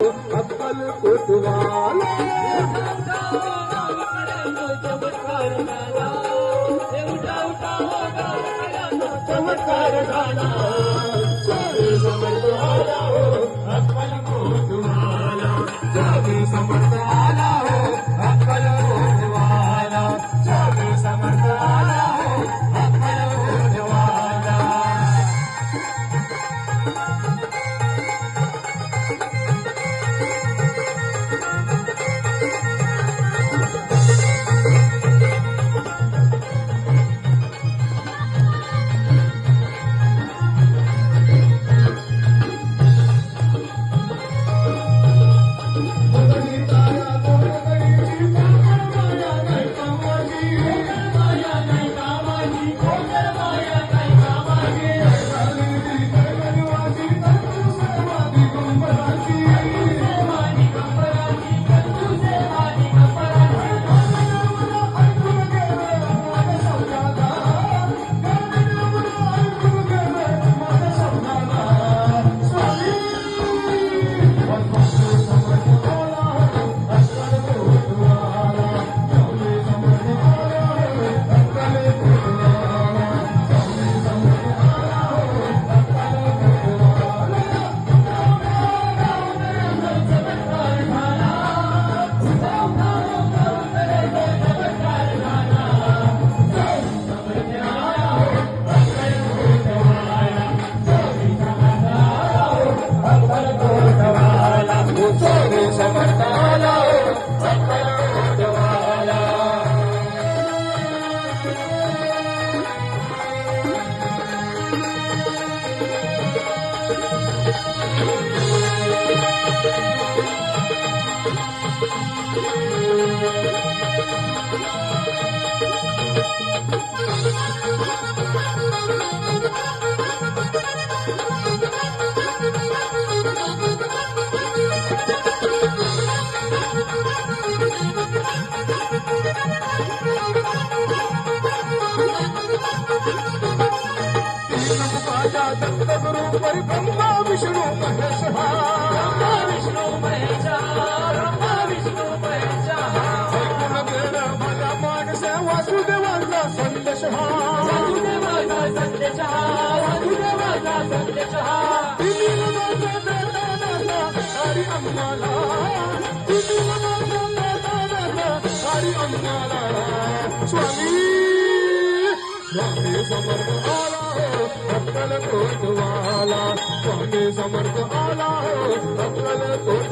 अक्कल कोतवाला चमत्कार झाला स्वामी समर्थ आला हो अक्कल कोतवाला स्वामी समर्थ आला हो अक्कल कोतवाला स्वामी समर्थ आला हो अक्कल कोतवाला दत्तगुरु ब्रह्मा विष्णु महेश ब्रह्मा विष्णु महेश ब्रह्मा विष्णु महेश ऐकून गेला माझा मानस वासुदेवाचा संदेश वासुदेवाचा संदेश वासुदेवाचा संदेश हरी अम्माला हरी अम्माला स्वामी स्वामी समर्थ आला हो अक्कल कोतवाला स्वामी समर्थ आला हो अक्कल कोत